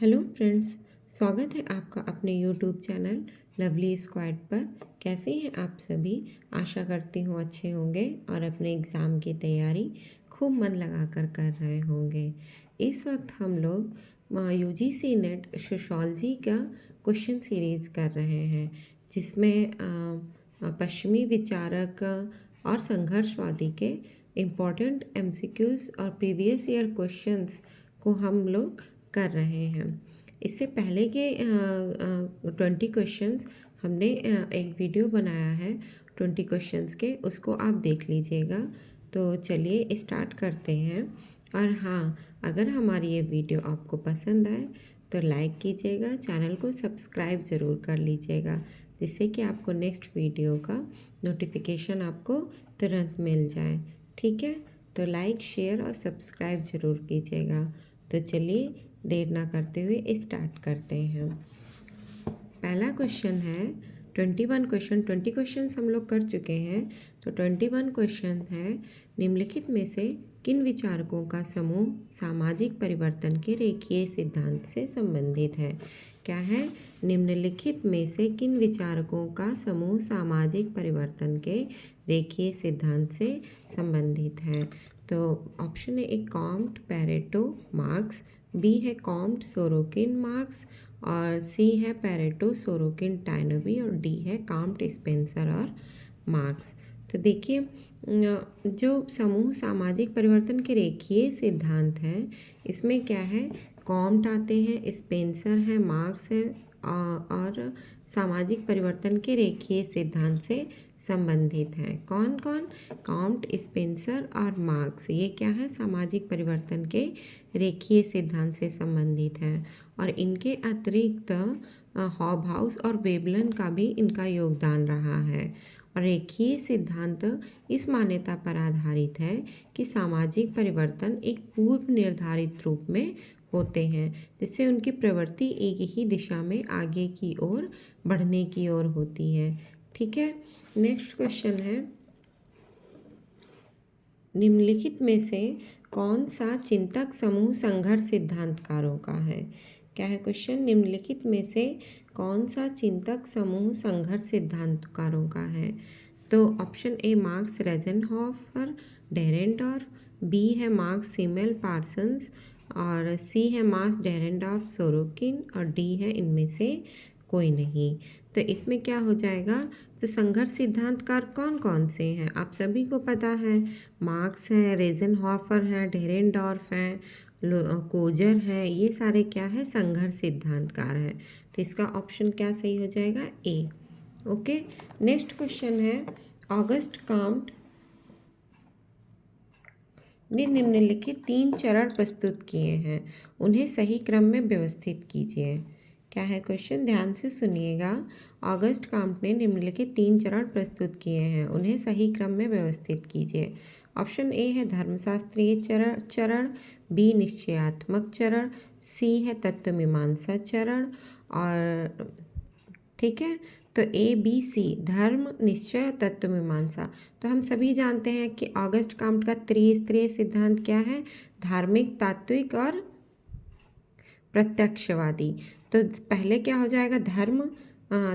Hello friends, स्वागत है आपका अपने यूट्यूब चैनल लवली स्क्वाड पर। कैसे हैं आप सभी? आशा करती हूँ अच्छे होंगे और अपने एग्ज़ाम की तैयारी खूब मन लगाकर कर रहे होंगे। इस वक्त हम लोग यूजीसी नेट सोशोलॉजी का क्वेश्चन सीरीज़ कर रहे हैं, जिसमें पश्चिमी विचारक और संघर्षवादी के इम्पोर्टेंट एमसीक्यूज़ और प्रीवियस ईयर क्वेश्चंस को हम लोग कर रहे हैं। इससे पहले के 20 क्वेश्चंस हमने एक वीडियो बनाया है 20 क्वेश्चंस के, उसको आप देख लीजिएगा। तो चलिए स्टार्ट करते हैं। और हाँ, अगर हमारी ये वीडियो आपको पसंद आए तो लाइक कीजिएगा, चैनल को सब्सक्राइब ज़रूर कर लीजिएगा, जिससे कि आपको नेक्स्ट वीडियो का नोटिफिकेशन आपको तुरंत मिल जाए। ठीक है, तो लाइक, शेयर और सब्सक्राइब ज़रूर कीजिएगा। तो चलिए देर ना करते हुए स्टार्ट करते हैं। पहला क्वेश्चन है 21 क्वेश्चन। 20 क्वेश्चन हम लोग कर चुके हैं, तो 21 क्वेश्चन है, निम्नलिखित में से किन विचारकों का समूह सामाजिक परिवर्तन के रेखीय सिद्धांत से संबंधित है? क्या है? निम्नलिखित में से किन विचारकों का समूह सामाजिक परिवर्तन के रेखीय सिद्धांत से संबंधित है? तो ऑप्शन है ए कॉम्ट, पैरेटो, मार्क्स, बी है कॉम्ट, सोरोकिन, मार्क्स, और सी है पैरेटो, सोरोकिन, टाइनबी, और डी है कॉम्ट, स्पेंसर और मार्क्स। तो देखिए, जो समूह सामाजिक परिवर्तन के रेखीय सिद्धांत हैं, इसमें क्या है, कॉम्ट आते हैं, स्पेंसर है, मार्क्स है, और सामाजिक परिवर्तन के रेखीय सिद्धांत से संबंधित हैं। कौन कौन? कॉम्ट, स्पेंसर और मार्क्स, ये क्या है, सामाजिक परिवर्तन के रेखीय सिद्धांत से संबंधित हैं। और इनके अतिरिक्त हॉबहाउस और वेबलन का भी इनका योगदान रहा है। और रेखीय सिद्धांत इस मान्यता पर आधारित है कि सामाजिक परिवर्तन एक पूर्व निर्धारित रूप में होते हैं, जिससे उनकी प्रवृत्ति एक ही दिशा में आगे की ओर बढ़ने की ओर होती है। ठीक है, नेक्स्ट क्वेश्चन है, निम्नलिखित में से कौन सा चिंतक समूह संघर्ष सिद्धांतकारों का है? क्या है क्वेश्चन? निम्नलिखित में से कौन सा चिंतक समूह संघर्ष सिद्धांतकारों का है? तो ऑप्शन ए मार्क्स, रेजनहॉफर, डेरेंडॉर्फ, बी है मार्क्स, सीमेल, पार्सन्स, और सी है मार्क्स, डेरेंडॉर्फ, सोरोकिन, और डी है इनमें से कोई नहीं। तो इसमें क्या हो जाएगा? तो संघर्ष सिद्धांतकार कौन कौन से हैं आप सभी को पता है। मार्क्स हैं, रेजनहॉफर हैं, डेरेंडॉर्फ हैं, कोजर हैं, ये सारे क्या है, संघर्ष सिद्धांतकार हैं। तो इसका ऑप्शन क्या सही हो जाएगा? ए। ओके, नेक्स्ट क्वेश्चन है, ऑगस्ट कॉम्ट ने निम्नलिखित 3 चरण प्रस्तुत किए हैं, उन्हें सही क्रम में व्यवस्थित कीजिए। क्या है क्वेश्चन? ध्यान से सुनिएगा। ऑगस्ट कॉम्ट ने निम्नलिखित 3 चरण प्रस्तुत किए हैं, उन्हें सही क्रम में व्यवस्थित कीजिए। ऑप्शन ए है धर्मशास्त्रीय चरण, बी निश्चयात्मक चरण, सी है तत्वमीमांसा चरण, और ठीक है, तो ए बी सी, धर्म, निश्चय, तत्वमीमांसा। तो हम सभी जानते हैं कि ऑगस्ट कॉम्ट का त्रिस्तरीय सिद्धांत क्या है? धार्मिक, तात्विक और प्रत्यक्षवादी। तो पहले क्या हो जाएगा?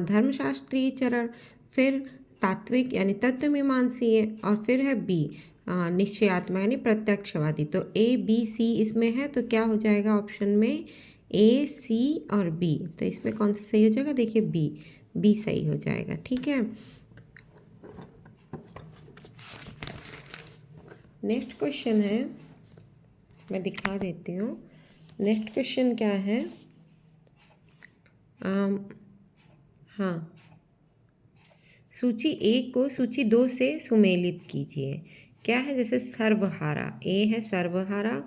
धर्मशास्त्रीय चरण, फिर तात्विक यानी तत्वमीमांसीय, और फिर है बी निश्चयात्मक यानी प्रत्यक्षवादी। तो ए बी सी इसमें है, तो क्या हो जाएगा ऑप्शन में? ए सी और बी। तो इसमें कौन सा सही हो जाएगा? देखिए बी सही हो जाएगा। ठीक है, नेक्स्ट क्वेश्चन है, मैं दिखा देती हूँ। नेक्स्ट क्वेश्चन क्या है? हाँ, सूची 1 को सूची 2 से सुमेलित कीजिए। क्या है? जैसे सर्वहारा, ए है सर्वहारा,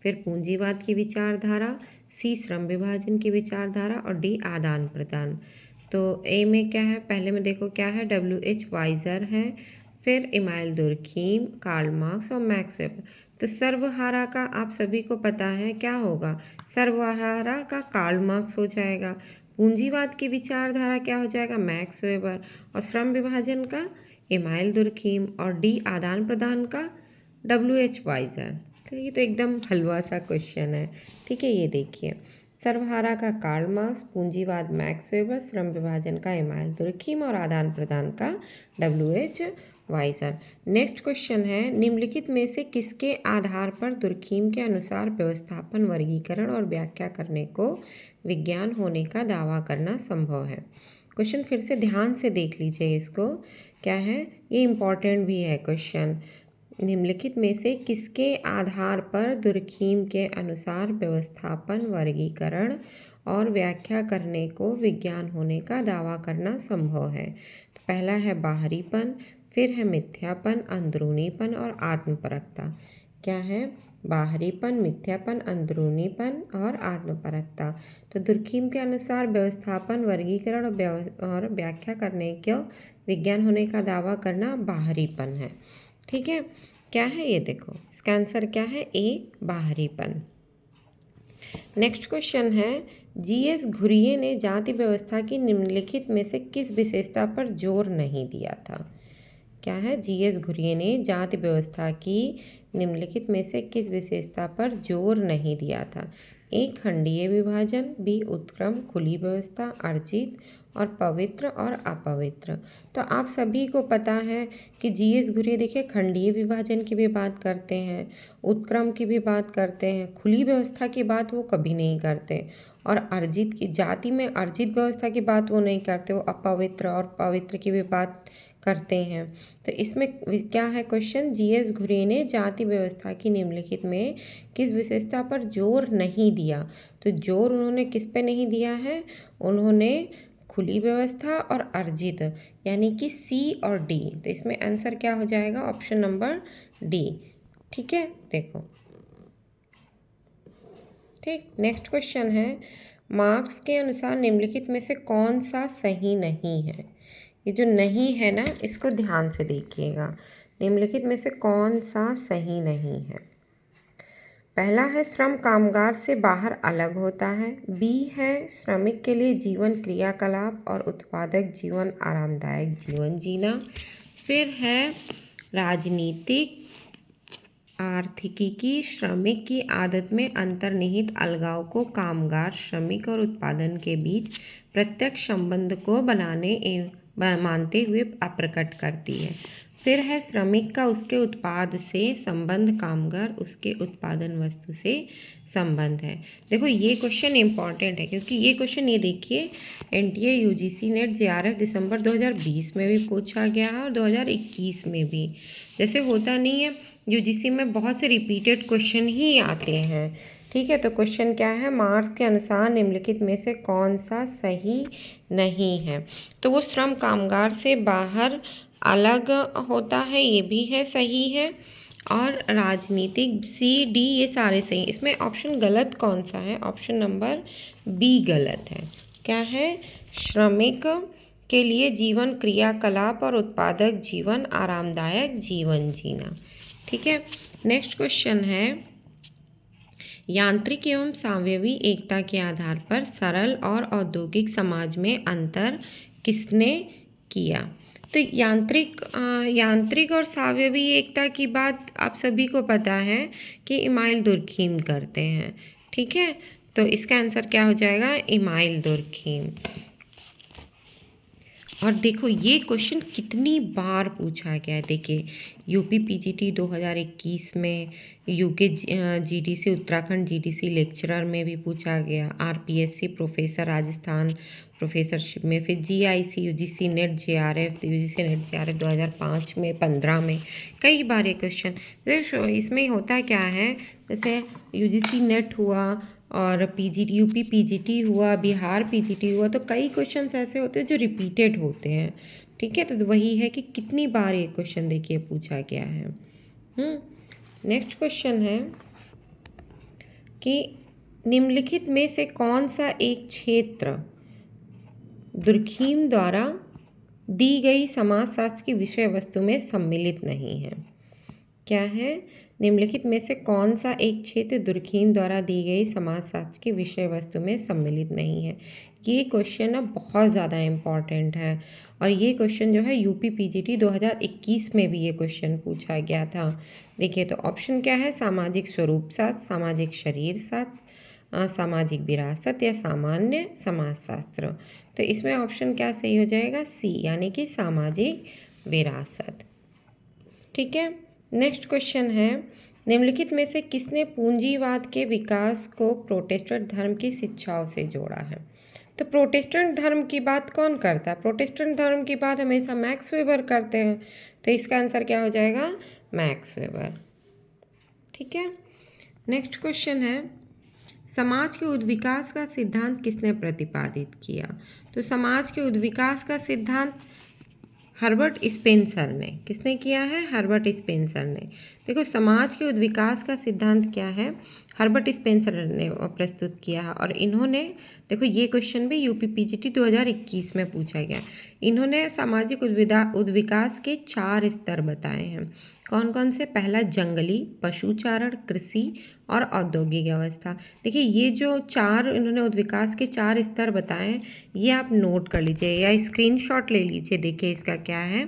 फिर पूंजीवाद की विचारधारा, सी श्रम विभाजन की विचारधारा, और डी आदान प्रदान। तो ए में क्या है? पहले में देखो क्या है, WH वाइजर है, फिर इमाइल दुर्खीम, कार्ल मार्क्स और मैक्स वेबर। तो सर्वहारा का आप सभी को पता है क्या होगा? सर्वहारा का कार्ल मार्क्स हो जाएगा। पूंजीवाद की विचारधारा क्या हो जाएगा? Max weber. और श्रम विभाजन का इमाइल दुर्खीम, और डी आदान प्रदान का WH वाइजर। तो ये तो एकदम हलवा सा क्वेश्चन है। ठीक है, ये देखिए, सर्वहारा का कार्ल मार्क्स, पूंजीवाद मैक्स वेबर, श्रम विभाजन का इमाइल दुर्खीम और आदान प्रदान का WH वाइजर। नेक्स्ट क्वेश्चन है, निम्नलिखित में से किसके आधार पर दुर्खीम के अनुसार व्यवस्थापन, वर्गीकरण और व्याख्या करने को विज्ञान होने का दावा करना संभव है। क्वेश्चन फिर से ध्यान से देख लीजिए इसको, क्या है ये इम्पॉर्टेंट भी है क्वेश्चन। निम्नलिखित में से किसके आधार पर दुर्खीम के अनुसार व्यवस्थापन, वर्गीकरण और व्याख्या करने को विज्ञान होने का दावा करना संभव है। तो पहला है बाहरीपन, फिर है मिथ्यापन, अंदरूनीपन और आत्मपरकता। क्या है? बाहरीपन, मिथ्यापन, अंदरूनीपन और आत्मपरकता। तो दुर्खीम के अनुसार व्यवस्थापन, वर्गीकरण और व्याख्या करने को विज्ञान होने का दावा करना बाहरीपन है। ठीक है, क्या है ये देखो, इसका आंसर क्या है? ए, बाहरीपन। नेक्स्ट क्वेश्चन है, GS घुरिये ने जाति व्यवस्था की निम्नलिखित में से किस विशेषता पर जोर नहीं दिया था? क्या है? GS घुरिये ने जाति व्यवस्था की निम्नलिखित में से किस विशेषता पर जोर नहीं दिया था? ए, खंडीय विभाजन, बी, उत्क्रम, खुली व्यवस्था, अर्जित और पवित्र और अपवित्र। तो आप सभी को पता है कि GS घुरिये देखिए खंडीय विभाजन की भी बात करते हैं, उत्क्रम की भी बात करते हैं, खुली व्यवस्था की बात वो कभी नहीं करते, और अर्जित की जाति में अर्जित व्यवस्था की बात वो नहीं करते, वो अपवित्र और पवित्र की भी बात करते हैं। तो इसमें क्या है क्वेश्चन? GS घुरिये ने जाति व्यवस्था की निम्नलिखित में किस विशेषता पर जोर नहीं दिया? तो जोर उन्होंने किस पे नहीं दिया है? उन्होंने खुली व्यवस्था और अर्जित, यानी कि C और D। तो इसमें आंसर क्या हो जाएगा? Option number D। ठीक है, देखो ठीक। नेक्स्ट क्वेश्चन है, मार्क्स के अनुसार निम्नलिखित में से कौन सा सही नहीं है? ये जो नहीं है ना, इसको ध्यान से देखिएगा। निम्नलिखित में से कौन सा सही नहीं है? पहला है श्रम कामगार से बाहर अलग होता है, बी है श्रमिक के लिए जीवन क्रियाकलाप और उत्पादक जीवन आरामदायक जीवन जीना, फिर है राजनीतिक आर्थिकी श्रमिक की आदत में अंतर्निहित अलगाव को कामगार, श्रमिक और उत्पादन के बीच प्रत्यक्ष संबंध को मानते हुए अप्रकट करती है, फिर है श्रमिक का उसके उत्पाद से संबंध, कामगार उसके उत्पादन वस्तु से संबंध है। देखो ये क्वेश्चन इंपॉर्टेंट है, क्योंकि ये क्वेश्चन ये देखिए NTA UGC नेट JRF दिसंबर 2020 में भी पूछा गया है और 2021 में भी। जैसे होता नहीं है, UGC में बहुत से रिपीटेड क्वेश्चन ही आते हैं। ठीक है, तो क्वेश्चन क्या है? मार्क्स के अनुसार निम्नलिखित में से कौन सा सही नहीं है? तो वो श्रम कामगार से बाहर अलग होता है, ये भी है, सही है, और राजनीतिक C D ये सारे सही। इसमें ऑप्शन गलत कौन सा है? ऑप्शन नंबर B गलत है। क्या है? श्रमिक के लिए जीवन क्रियाकलाप और उत्पादक जीवन आरामदायक जीवन जीना। ठीक है, नेक्स्ट क्वेश्चन है, यांत्रिक एवं सावयवी एकता के आधार पर सरल और औद्योगिक समाज में अंतर किसने किया? तो यांत्रिक और सावयवी एकता की बात आप सभी को पता है कि इमाइल दुर्खीम करते हैं। ठीक है, तो इसका आंसर क्या हो जाएगा? Email Durkheim. और देखो ये क्वेश्चन कितनी बार पूछा गया है। देखिए UP PGT 2021 में, UK GDC Uttarakhand GDC lecturer में भी पूछा गया, RPSC प्रोफेसर राजस्थान प्रोफेसरशिप में, फिर GIC UGC net JRF UGC net JRF 2005 में, 15 में, कई बार ये क्वेश्चन। देखो इसमें होता क्या है, जैसे UGC नेट हुआ और UP PGT हुआ, बिहार PGT हुआ, तो कई क्वेश्चंस ऐसे होते हैं जो रिपीटेड होते हैं। ठीक है, तो वही है कि कितनी बार ये क्वेश्चन देखिए पूछा गया है। नेक्स्ट क्वेश्चन है कि निम्नलिखित में से कौन सा एक क्षेत्र दुर्खीम द्वारा दी गई समाजशास्त्र की विषय वस्तु में सम्मिलित नहीं है? क्या है? निम्नलिखित में से कौन सा एक क्षेत्र दुर्खीम द्वारा दी गई समाजशास्त्र की विषय वस्तु में सम्मिलित नहीं है? ये क्वेश्चन ना बहुत ज़्यादा इम्पॉर्टेंट है, और ये क्वेश्चन जो है UP PGT 2021 में भी ये क्वेश्चन पूछा गया था। देखिए तो ऑप्शन क्या है? सामाजिक स्वरूप शास्त्र, सामाजिक शरीर शास्त्र, सामाजिक विरासत या सामान्य समाजशास्त्र। तो इसमें ऑप्शन क्या सही हो जाएगा? सी, यानी कि सामाजिक विरासत। ठीक है। नेक्स्ट क्वेश्चन है, निम्नलिखित में से किसने पूंजीवाद के विकास को प्रोटेस्टेंट धर्म की शिक्षाओं से जोड़ा है? तो प्रोटेस्टेंट धर्म की बात कौन करता है? प्रोटेस्टेंट धर्म की बात हमेशा मैक्स वेबर करते हैं। तो इसका आंसर क्या हो जाएगा? Max weber. ठीक है। नेक्स्ट क्वेश्चन है, समाज के उद्विकास का सिद्धांत किसने प्रतिपादित किया? तो समाज के उद्विकास का सिद्धांत हर्बर्ट स्पेंसर ने। किसने किया है? हर्बर्ट स्पेंसर ने। देखो, समाज के उद्विकास का सिद्धांत क्या है? हर्बर्ट स्पेंसर ने प्रस्तुत किया है। और इन्होंने, देखो ये क्वेश्चन भी यूपी पीजीटी 2021 में पूछा गया। इन्होंने सामाजिक उद्विकास के 4 स्तर बताए हैं। कौन कौन से? पहला जंगली, पशुचारण, कृषि और औद्योगिक अवस्था। देखिए, ये जो 4 इन्होंने उद्विकास के 4 स्तर बताए हैं, ये आप नोट कर लीजिए या स्क्रीनशॉट ले लीजिए। देखिए इसका क्या है,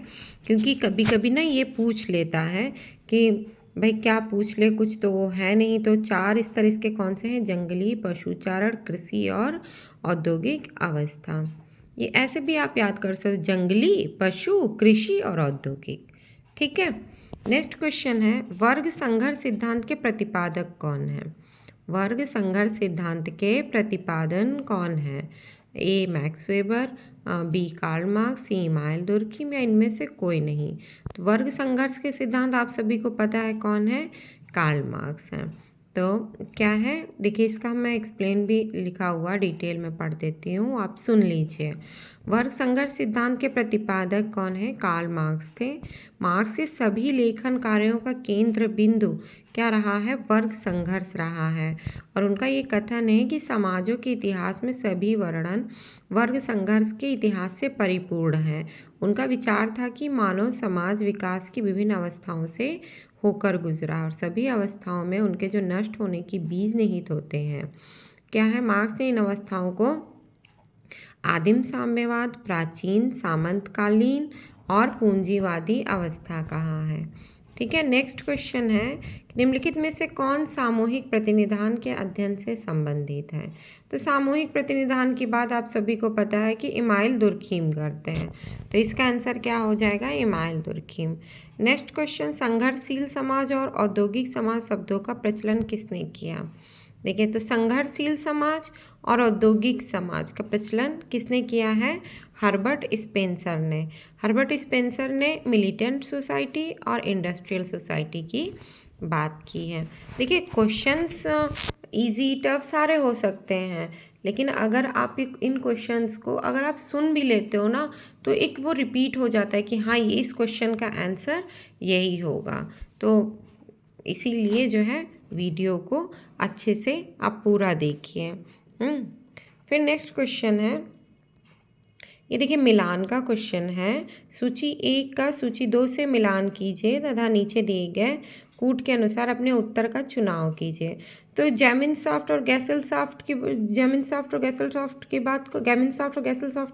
क्योंकि कभी कभी ना ये पूछ लेता है कि भाई क्या पूछ ले, कुछ तो वो है नहीं। तो 4 स्तर इसके कौन से हैं? जंगली, पशुचारण, कृषि और औद्योगिक अवस्था। ये ऐसे भी आप याद कर सकते हो, जंगली, पशु, कृषि और औद्योगिक। ठीक है। नेक्स्ट क्वेश्चन है, वर्ग संघर्ष सिद्धांत के प्रतिपादक कौन है? वर्ग संघर्ष सिद्धांत के प्रतिपादन कौन है? A Max Weber, B Karl Marx, C Immanuel Durkheim या इनमें से कोई नहीं। तो वर्ग संघर्ष के सिद्धांत आप सभी को पता है कौन है? कार्ल मार्क्स हैं। तो क्या है, देखिए इसका मैं एक्सप्लेन भी लिखा हुआ डिटेल में पढ़ देती हूँ, आप सुन लीजिए। वर्ग संघर्ष सिद्धांत के प्रतिपादक कौन है? कार्ल मार्क्स थे। मार्क्स के सभी लेखन कार्यों का केंद्र बिंदु क्या रहा है? वर्ग संघर्ष रहा है। और उनका ये कथन है कि समाजों के इतिहास में सभी वर्णन वर्ग संघर्ष के इतिहास से परिपूर्ण है। उनका विचार था कि मानव समाज विकास की विभिन्न अवस्थाओं से होकर गुजरा और सभी अवस्थाओं में उनके जो नष्ट होने की बीज निहित होते हैं। क्या है? मार्क्स ने इन अवस्थाओं को आदिम साम्यवाद, प्राचीन सामंतकालीन और पूंजीवादी अवस्था कहा है। ठीक है। नेक्स्ट क्वेश्चन है, निम्नलिखित में से कौन सामूहिक प्रतिनिधान के अध्ययन से संबंधित है? तो सामूहिक प्रतिनिधान की बात आप सभी को पता है कि इमानुएल दुर्खिम करते हैं। तो इसका आंसर क्या हो जाएगा? Emmanuel Durkheim. नेक्स्ट क्वेश्चन, संघर्षशील समाज और औद्योगिक समाज शब्दों का प्रचलन किसने किया? देखिए, तो संघर्षशील समाज और औद्योगिक समाज का प्रचलन किसने किया है? हर्बर्ट स्पेंसर ने। हर्बर्ट स्पेंसर ने मिलिटेंट सोसाइटी और इंडस्ट्रियल सोसाइटी की बात की है। देखिए, क्वेश्चंस इजी टफ सारे हो सकते हैं, लेकिन अगर आप इन क्वेश्चंस को अगर आप सुन भी लेते हो ना, तो एक वो रिपीट हो जाता है कि हाँ, ये इस क्वेश्चन का आंसर यही होगा। तो इसीलिए जो है वीडियो को अच्छे से आप पूरा देखिए। फिर नेक्स्ट क्वेश्चन है, ये देखिए मिलान का क्वेश्चन है। सूची 1 का सूची 2 से मिलान कीजिए तथा नीचे दिए गए कूट के अनुसार अपने उत्तर का चुनाव कीजिए। तो गैमिनसॉफ्ट और गैसलसॉफ्ट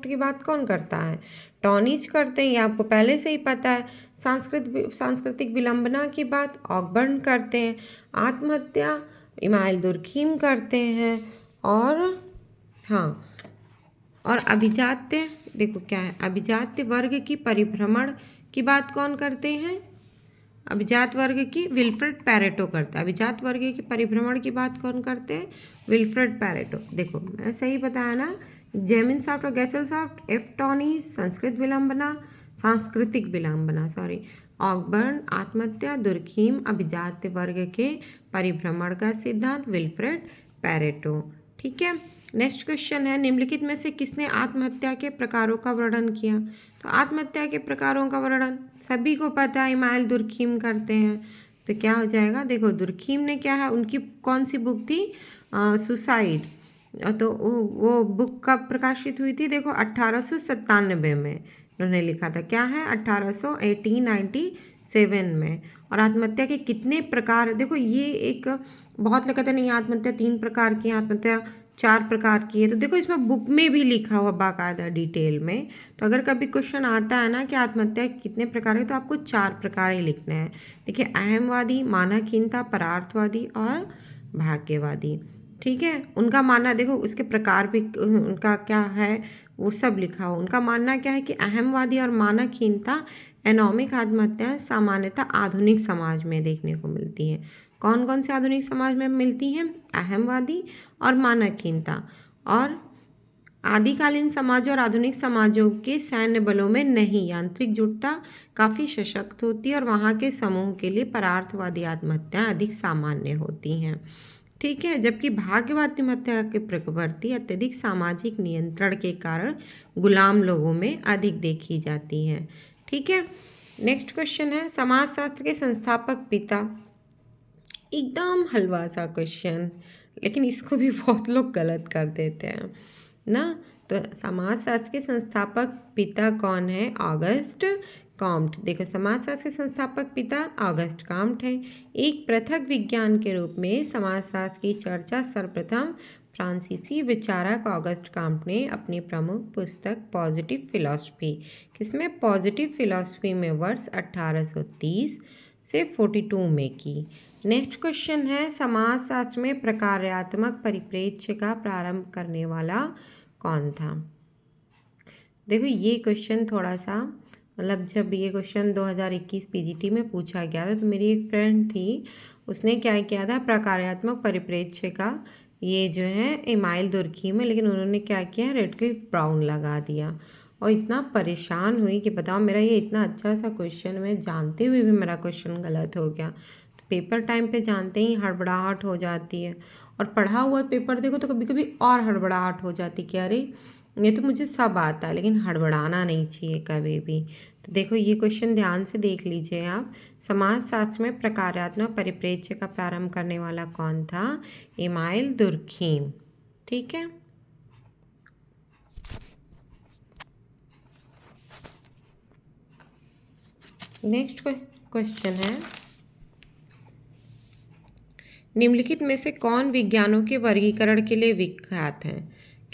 की बात कौन करता है? टॉनिज करते हैं, ये आपको पहले से ही पता है। सांस्कृतिक विलंबना की बात ऑकबर्न करते हैं। आत्महत्या इमानुएल दुर्खिम करते हैं। और हाँ, और अभिजात्य, देखो क्या है, अभिजात्य वर्ग की परिभ्रमण की बात कौन करते हैं? अभिजात वर्ग की विल्फ्रेड पैरेटो करता है। अभिजात वर्ग की परिभ्रमण की बात कौन करते हैं? Wilfred Pareto. देखो मैं सही बताया ना, जेमिनसॉफ्ट और गैसलसॉफ्ट, एफ टॉनीज सांस्कृतिक विलंबना ऑकबर्न आत्महत्या, दुर्खिम अभिजात्य वर्ग के परिभ्रमण का सिद्धांत, विल्फ्रेड पैरेटो। ठीक है। नेक्स्ट क्वेश्चन है, निम्नलिखित में से किसने आत्महत्या के प्रकारों का वर्णन किया? तो आत्महत्या के प्रकारों का वर्णन सभी को पता है, इमानुएल दुर्खिम करते हैं। तो क्या हो जाएगा? देखो दुर्खिम ने क्या है, उनकी कौन सी बुक थी? सुसाइड। तो वो बुक कब प्रकाशित हुई थी? देखो 1897 में उन्होंने लिखा था। क्या है? 1897 में। और आत्महत्या के कितने प्रकार? देखो ये एक बहुत लोग कहते हैं नहीं, आत्महत्या 3 प्रकार की, आत्महत्या 4 प्रकार की है। तो देखो इसमें बुक में भी लिखा हुआ बाकायदा डिटेल में। तो अगर कभी क्वेश्चन आता है ना कि आत्महत्या के कितने प्रकार है, तो आपको 4 प्रकार ही लिखने हैं। देखिए, अहमवादी, मानवहीनता, परार्थवादी और भाग्यवादी। ठीक है। उनका मानना देखो, उसके प्रकार भी उनका क्या है वो सब लिखा हो। उनका मानना क्या है कि अहमवादी और मानकहीनता एनोमिक आत्महत्याएं सामान्यतः आधुनिक समाज में देखने को मिलती हैं। कौन कौन से आधुनिक समाज में मिलती हैं? अहमवादी और मानकहीनता। और आदिकालीन समाजों और आधुनिक समाजों के सैन्य बलों में नहीं, यांत्रिक जुटता काफ़ी सशक्त होती है और वहाँ के समूह के लिए परार्थवादी आत्महत्याएं अधिक सामान्य होती हैं। ठीक है। जबकि भाग्यवादी आत्महत्या के प्रवृत्ति अत्यधिक सामाजिक नियंत्रण के कारण गुलाम लोगों में अधिक देखी जाती है। ठीक है। नेक्स्ट क्वेश्चन है, समाजशास्त्र के संस्थापक पिता। एकदम हलवा सा क्वेश्चन, लेकिन इसको भी बहुत लोग गलत कर देते हैं ना। तो समाजशास्त्र के संस्थापक पिता कौन है? August Comte. देखो, समाजशास्त्र के संस्थापक पिता ऑगस्ट कॉम्ट है। एक पृथक विज्ञान के रूप में समाजशास्त्र की चर्चा सर्वप्रथम फ्रांसीसी विचारक ऑगस्ट कॉम्ट ने अपनी प्रमुख पुस्तक पॉजिटिव फिलॉसफी, किसमें? पॉजिटिव फिलॉसफी में वर्ष 1830 से 42 में की। नेक्स्ट क्वेश्चन है, समाजशास्त्र में प्रकार्यात्मक परिप्रेक्ष्य का प्रारंभ करने वाला कौन था? देखो, ये क्वेश्चन थोड़ा सा मतलब, जब ये क्वेश्चन 2021 पीजीटी में पूछा गया था तो मेरी एक फ्रेंड थी, उसने क्या किया था, प्रकार्यात्मक परिप्रेक्ष्य का ये जो है इमाइल दुर्खीम है, लेकिन उन्होंने क्या किया, रेडक्लिफ ब्राउन लगा दिया। और इतना परेशान हुई कि बताओ, मेरा ये इतना अच्छा सा क्वेश्चन मैं जानते हुए भी मेरा क्वेश्चन गलत हो गया। तो पेपर टाइम पे जानते ही हड़बड़ाहट हो जाती है, और पढ़ा हुआ पेपर देखो तो कभी कभी और हड़बड़ाहट हो जाती कि अरे ये तो मुझे सब आता है, लेकिन हड़बड़ाना नहीं चाहिए कभी भी। तो देखो, ये क्वेश्चन ध्यान से देख लीजिए आप। समाजशास्त्र में प्रकार्यात्मक परिप्रेक्ष्य का प्रारंभ करने वाला कौन था? Email Durkheim. ठीक है। नेक्स्ट क्वेश्चन है, निम्नलिखित में से कौन विज्ञानों के वर्गीकरण के लिए विख्यात है?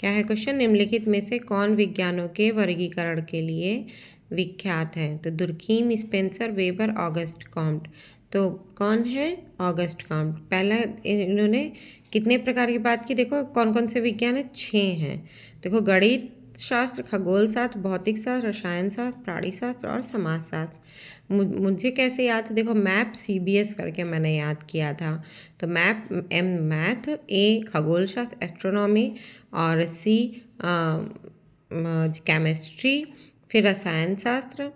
क्या है क्वेश्चन? निम्नलिखित में से कौन विज्ञानों के वर्गीकरण के लिए विख्यात है? तो Durkheim, Spencer, weber, August Comte. तो कौन है? August Comte. पहला इन्होंने कितने प्रकार की बात की? देखो, कौन कौन से विज्ञान है? 6 हैं। देखो, गणित शास्त्र, खगोल शास्त्र, भौतिक शास्त्र, रसायन शास्त्र, प्राणी शास्त्र और समाजशास्त्र। मुझे कैसे याद है? देखो, मैप CBS करके मैंने याद किया था। तो मैप मैथ, ए खगोल शास्त्र एस्ट्रोनॉमी, और C केमिस्ट्री, फिर रसायन शास्त्र,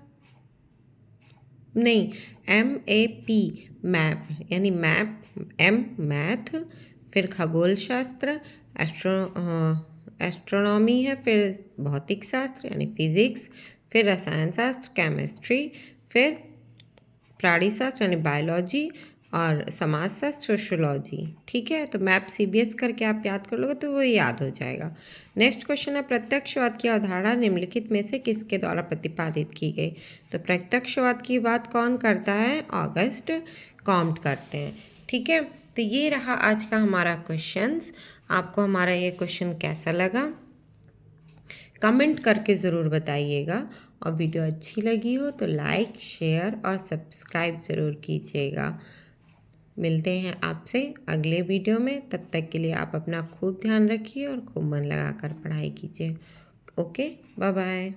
नहीं, MAP मैप, यानी मैप, M मैथ, फिर खगोल शास्त्र, एस्ट्रोनॉमी है, फिर भौतिक शास्त्र यानी फिजिक्स, फिर रसायन शास्त्र केमिस्ट्री, फिर प्राणी शास्त्र यानी बायोलॉजी, और समाजशास्त्र सोशोलॉजी। ठीक है। तो मैप CBS करके आप याद कर लोगे तो वो याद हो जाएगा। नेक्स्ट क्वेश्चन है, प्रत्यक्षवाद की अवधारणा निम्नलिखित में से किसके द्वारा प्रतिपादित की गई? तो प्रत्यक्षवाद की बात कौन करता है? ऑगस्ट कॉम्ट करते हैं। ठीक है। तो ये रहा आज का हमारा क्वेश्चंस। आपको हमारा ये क्वेश्चन कैसा लगा कमेंट करके ज़रूर बताइएगा, और वीडियो अच्छी लगी हो तो लाइक, शेयर और सब्सक्राइब ज़रूर कीजिएगा। मिलते हैं आपसे अगले वीडियो में। तब तक के लिए आप अपना खूब ध्यान रखिए और खूब मन लगाकर पढ़ाई कीजिए। Okay, bye bye.